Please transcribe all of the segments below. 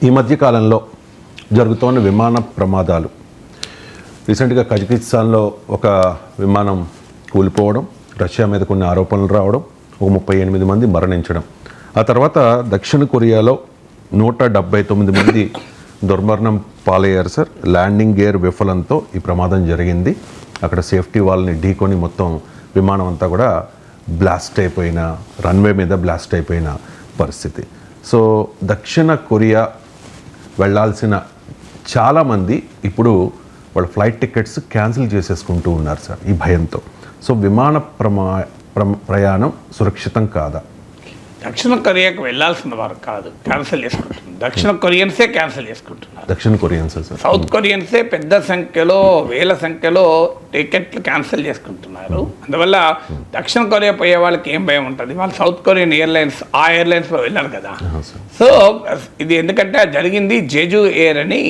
ఈ మధ్య కాలంలో జరుగుతున్న విమాన ప్రమాదాలు, రీసెంట్గా కజకిస్తాన్లో ఒక విమానం కూలిపోవడం, రష్యా మీద కొన్ని ఆరోపణలు రావడం, ఒక 38 మంది మరణించడం, ఆ తర్వాత దక్షిణ కొరియాలో 179 మంది దుర్మరణం పాలయ్యారు సార్. ల్యాండింగ్ గేర్ విఫలంతో ఈ ప్రమాదం జరిగింది. అక్కడ సేఫ్టీ వాల్ని ఢీకొని మొత్తం విమానం అంతా కూడా బ్లాస్ట్ అయిపోయిన, రన్వే మీద బ్లాస్ట్ అయిపోయిన పరిస్థితి. సో దక్షిణ కొరియా వెళ్ళాల్సిన చాలామంది ఇప్పుడు వాళ్ళ ఫ్లైట్ టికెట్స్ క్యాన్సిల్ చేసేసుకుంటూ ఉన్నారు సార్ ఈ భయంతో. సో విమాన ప్రయాణం సురక్షితం కాదా? దక్షిణ కొరియాకు వెళ్ళాల్సిన వారు కాదు, క్యాన్సిల్ చేసుకుంటున్నారు. దక్షిణ కొరియన్సే క్యాన్సిల్ చేసుకుంటున్నారు. దక్షిణ కొరియన్స్ సార్, సౌత్ కొరియన్సే పెద్ద సంఖ్యలో, వేల సంఖ్యలో టికెట్లు క్యాన్సిల్ చేసుకుంటున్నారు. అందువల్ల దక్షిణ కొరియా పోయే వాళ్ళకి ఏం భయం ఉంటుంది? వాళ్ళు సౌత్ కొరియన్ ఎయిర్లైన్స్, ఆ ఎయిర్లైన్స్లో వెళ్ళారు కదా. సో ఇది ఎందుకంటే జరిగింది జెజు ఎయిర్ అని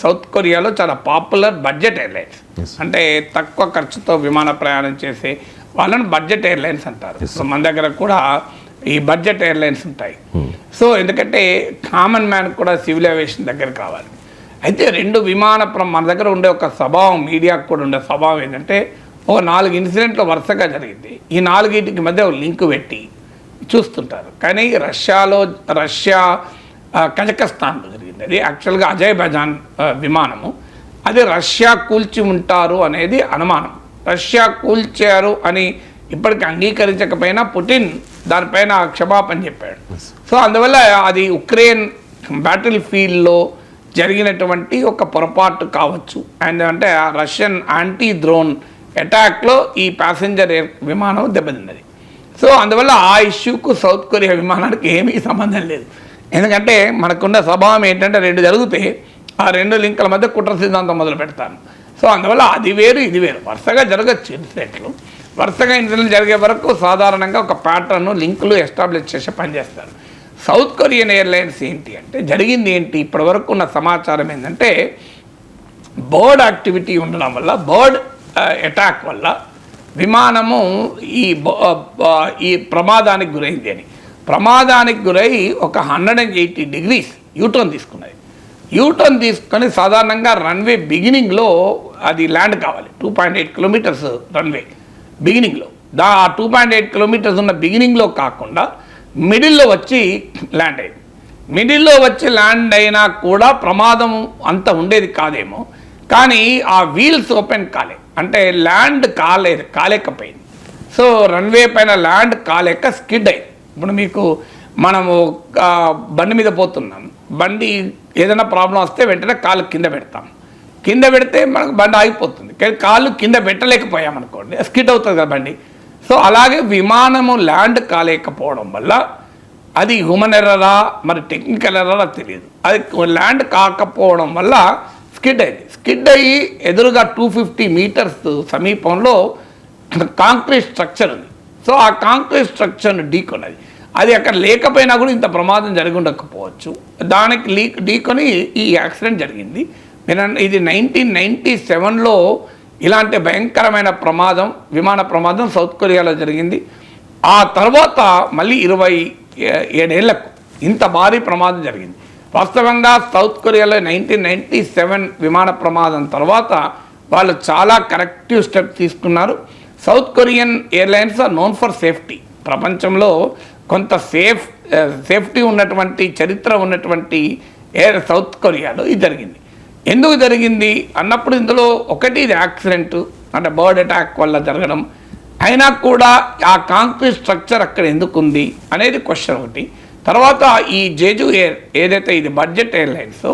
సౌత్ కొరియాలో చాలా పాపులర్ బడ్జెట్ ఎయిర్లైన్స్, అంటే తక్కువ ఖర్చుతో విమాన ప్రయాణం చేసే వాళ్ళని బడ్జెట్ ఎయిర్లైన్స్ అంటారు. సో మన దగ్గర కూడా ఈ బడ్జెట్ ఎయిర్లైన్స్ ఉంటాయి. సో ఎందుకంటే కామన్ మ్యాన్ కూడా సివిల్ ఏవియేషన్ దగ్గర కావాలి. అయితే రెండు మన దగ్గర ఉండే ఒక స్వభావం, మీడియాకు కూడా ఉండే స్వభావం ఏంటంటే, ఒక 4 ఇన్సిడెంట్లు వరుసగా జరిగింది. ఈ 4కి మధ్య ఒక లింక్ పెట్టి చూస్తుంటారు. కానీ రష్యా కజకస్తాన్లో జరిగింది. అది యాక్చువల్గా అజర్బైజాన్ విమానము. అది రష్యా కూల్చి ఉంటారు అనేది అనుమానం. రష్యా కూల్చారు అని ఇప్పటికి అంగీకరించకపోయినా పుటిన్ దానిపైన క్షమాపణ చెప్పాడు. సో అందువల్ల అది ఉక్రెయిన్ బ్యాటిల్ ఫీల్డ్లో జరిగినటువంటి ఒక పొరపాటు కావచ్చు. అండ్ అంటే ఆ రష్యన్ యాంటీ డ్రోన్ అటాక్లో ఈ ప్యాసింజర్ ఎయిర్ విమానం దెబ్బతిన్నది. సో అందువల్ల ఆ ఇష్యూకు సౌత్ కొరియా విమానానికి ఏమీ సంబంధం లేదు. ఎందుకంటే మనకున్న స్వభావం ఏంటంటే, 2 జరిగితే ఆ 2 లింకుల మధ్య కుట్ర సిద్ధాంతం మొదలు పెడతాను. సో అందువల్ల అది వేరు ఇది వేరు, వరుసగా జరగచ్చు ఇన్సిడెంట్లు. వరుసగా ఇన్సిడెంట్ జరిగే వరకు సాధారణంగా ఒక ప్యాటర్న్, లింకులు ఎస్టాబ్లిష్ చేసి పనిచేస్తారు. సౌత్ కొరియన్ ఎయిర్లైన్స్ ఏంటి అంటే, జరిగింది ఏంటి, ఇప్పటి వరకు ఉన్న సమాచారం ఏంటంటే, బర్డ్ యాక్టివిటీ ఉండడం వల్ల, బర్డ్ అటాక్ వల్ల విమానము ఈ ప్రమాదానికి గురైంది అని. ప్రమాదానికి గురై ఒక 180 degrees యూటర్న్ తీసుకున్నది. యూటర్న్ తీసుకొని సాధారణంగా రన్వే బిగినింగ్లో అది ల్యాండ్ కావాలి. 2.8 kilometers రన్వే బిగినింగ్లో, ఆ 2.8 kilometers ఉన్న బిగినింగ్లో కాకుండా మిడిల్లో వచ్చి ల్యాండ్ అయింది. మిడిల్లో వచ్చి ల్యాండ్ అయినా కూడా ప్రమాదం అంత ఉండేది కాదేమో, కానీ ఆ వీల్స్ ఓపెన్ కాలే, అంటే ల్యాండ్ కాలేకపోయింది. సో రన్వే పైన ల్యాండ్ కాలేక స్కిడ్ అయింది. ఇప్పుడు మీకు మనము బండి మీద పోతున్నాం, బండి ఏదైనా ప్రాబ్లం వస్తే వెంటనే కాలు కింద పెడతాం. కింద పెడితే మనకు బండి ఆగిపోతుంది, కానీ కాళ్ళు కింద పెట్టలేకపోయామనుకోండి, స్కిడ్ అవుతుంది కదా బండి. సో అలాగే విమానము ల్యాండ్ కాలేకపోవడం వల్ల, అది హ్యూమన్ ఎర్రరా మరి టెక్నికల్ ఎర్రరా తెలియదు, అది ల్యాండ్ కాకపోవడం వల్ల స్కిడ్ అయింది. స్కిడ్ అయ్యి ఎదురుగా 250 meters సమీపంలో కాంక్రీట్ స్ట్రక్చర్ ఉంది. సో ఆ కాంక్రీట్ స్ట్రక్చర్ను ఢీకొన్నది. అది అక్కడ లేకపోయినా కూడా ఇంత ప్రమాదం జరిగి ఉండకపోవచ్చు. దానికి ఢీకొని ఈ యాక్సిడెంట్ జరిగింది. ఇది 1997లో ఇలాంటి భయంకరమైన ప్రమాదం, విమాన ప్రమాదం సౌత్ కొరియాలో జరిగింది. ఆ తర్వాత మళ్ళీ 27 ఏళ్లకు ఇంత భారీ ప్రమాదం జరిగింది. వాస్తవంగా సౌత్ కొరియాలో 1997 విమాన ప్రమాదం తర్వాత వాళ్ళు చాలా కరెక్టివ్ స్టెప్ తీసుకున్నారు. South Korean Airlines are known for safety. ప్రపంచంలో కొంత సేఫ్టీ ఉన్నటువంటి చరిత్ర ఉన్నటువంటి సౌత్ కొరియాలో ఇది జరిగింది. ఎందుకు జరిగింది అన్నప్పుడు, ఇందులో ఒకటి ఇది యాక్సిడెంట్, అంటే బర్డ్ అటాక్ వల్ల జరగడం, అయినా కూడా ఆ కాంక్రీట్ స్ట్రక్చర్ అక్కడ ఎందుకు ఉంది అనేది క్వశ్చన్ ఒకటి. తర్వాత ఈ జెజు ఎయిర్ ఏదైతే ఇది బడ్జెట్ ఎయిర్లైన్స్,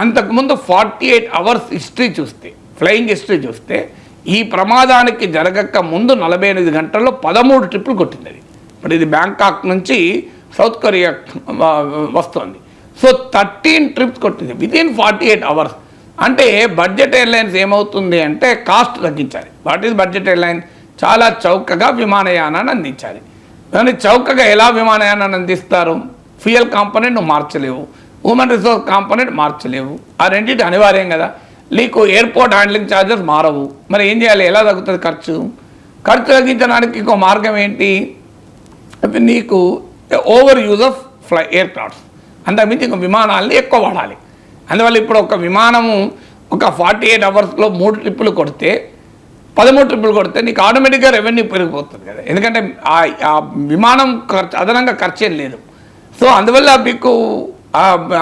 అంతకుముందు 48 hours హిస్టరీ చూస్తే, ఫ్లయింగ్ హిస్టరీ చూస్తే, ఈ ప్రమాదానికి జరగక ముందు 48 గంటల్లో 13 ట్రిప్పులు కొట్టింది. ఇప్పుడు ఇది బ్యాంకాక్ నుంచి సౌత్ కొరియా వస్తుంది. సో 13 trips కొట్టింది వితిన్ 48 hours. అంటే బడ్జెట్ ఎయిర్లైన్స్ ఏమవుతుంది అంటే కాస్ట్ తగ్గించాలి. What is budget airline? చాలా చౌకగా విమానయానాన్ని అందించాలి. కానీ చౌకగా ఎలా విమానయానాన్ని అందిస్తారు? ఫ్యూయల్ కాంపోనెంట్ నువ్వు మార్చలేవు, హ్యూమన్ రిసోర్స్ కాంపోనెంట్ మార్చలేవు, ఆ రెండింటి అనివార్యం కదా. నీకు ఎయిర్పోర్ట్ హ్యాండ్లింగ్ ఛార్జెస్ మారవు. మరి ఏం చేయాలి? ఎలా తగ్గుతుంది ఖర్చు? ఖర్చు తగ్గించడానికి ఇంకో మార్గం ఏంటి? నీకు over use of air crafts. అంతకుమించి ఇంక విమానాలని ఎక్కువ వాడాలి. అందువల్ల ఇప్పుడు ఒక విమానము ఒక 48 అవర్స్లో 3 ట్రిప్పులు కొడితే 13 ట్రిప్పులు కొడితే నీకు ఆటోమేటిక్గా రెవెన్యూ పెరిగిపోతుంది కదా, ఎందుకంటే ఆ విమానం ఖర్చు అదనంగా ఖర్చు ఏం లేదు. సో అందువల్ల మీకు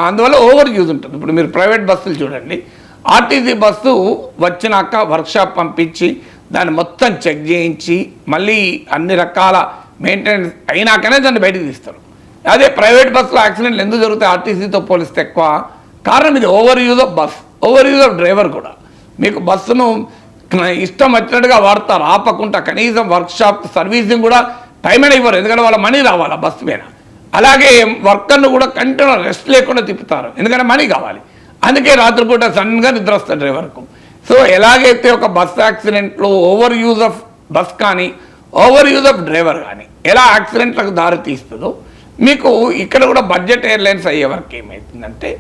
అందువల్ల ఓవర్ యూజ్ ఉంటుంది. ఇప్పుడు మీరు ప్రైవేట్ బస్సులు చూడండి, ఆర్టీసీ బస్సు వచ్చినాక వర్క్షాప్ పంపించి దాన్ని మొత్తం చెక్ చేయించి మళ్ళీ అన్ని రకాల మెయింటెనెన్స్ అయినాకనే దాన్ని బయటకు తీస్తారు. అదే ప్రైవేట్ బస్సులో యాక్సిడెంట్లు ఎందుకు జరుగుతాయి ఆర్టీసీతో పోలిస్తే ఎక్కువ? కారణం ఇది over use of bus, over use of driver కూడా. మీకు బస్సును ఇష్టం వచ్చినట్టుగా వాడతారు, ఆపకుండా కనీసం వర్క్షాప్ సర్వీసింగ్ కూడా టైం అయినా ఇవ్వరు, ఎందుకంటే వాళ్ళ మనీ రావాలి బస్సు మీద. అలాగే వర్కర్ను కూడా కంటిన్యూ రెస్ట్ లేకుండా తిప్పుతారు, ఎందుకంటే మనీ కావాలి. అందుకే రాత్రిపూట సడన్గా నిద్ర వస్తుంది డ్రైవర్కు. సో ఎలాగైతే ఒక బస్ యాక్సిడెంట్లో ఓవర్ యూజ్ ఆఫ్ బస్ కానీ ఓవర్ యూజ్ ఆఫ్ డ్రైవర్ కానీ ఎలా యాక్సిడెంట్లకు దారి తీస్తుందో, మీకు ఇక్కడ కూడా బడ్జెట్ ఎయిర్లైన్స్ అయ్యే వరకు ఏమవుతుందంటే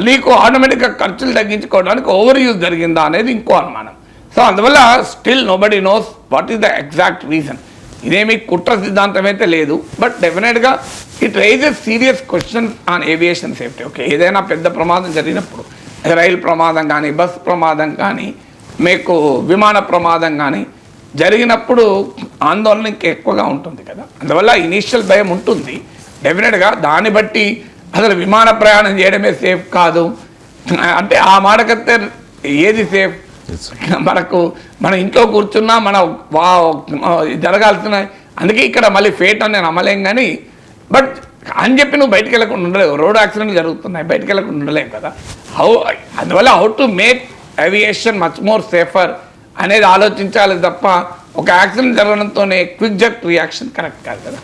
నీకు ఆటోమేటిక్గా ఖర్చులు తగ్గించుకోవడానికి ఓవర్ యూజ్ జరిగిందా అనేది ఇంకో అనుమానం. సో అందువల్ల still nobody knows what is the exact reason. ఇదేమి కుట్ర సిద్ధాంతం అయితే లేదు, బట్ డెఫినెట్గా it raises serious questions on aviation safety. Okay, ఏదైనా పెద్ద ప్రమాదం జరిగినప్పుడు, రైలు ప్రమాదం కానీ బస్ ప్రమాదం కానీ మీకు విమాన ప్రమాదం కానీ జరిగినప్పుడు ఆందోళన ఇంకా ఎక్కువగా ఉంటుంది కదా. అందువల్ల ఇనీషియల్ భయం ఉంటుంది డెఫినెట్గా. దాన్ని బట్టి అసలు విమాన ప్రయాణం చేయడమే సేఫ్ కాదు అంటే ఆ మాటకైతే ఏది సేఫ్? మనకు మన ఇంట్లో కూర్చున్నా మన జరగాల్సిన, అందుకే ఇక్కడ మళ్ళీ ఫేట్ అని నేను నమ్మలేం కానీ, బట్ అని చెప్పి నువ్వు బయటకు వెళ్ళకుండా ఉండలేవు. రోడ్ యాక్సిడెంట్లు జరుగుతున్నాయి, బయటకు వెళ్ళకుండా ఉండలేవు కదా. అందువల్ల how to make aviation much more safer అనేది ఆలోచించాలి తప్ప ఒక యాక్సిడెంట్ జరగడంతోనే క్విక్ జెట్ రియాక్షన్ కరెక్ట్ కాదు కదా.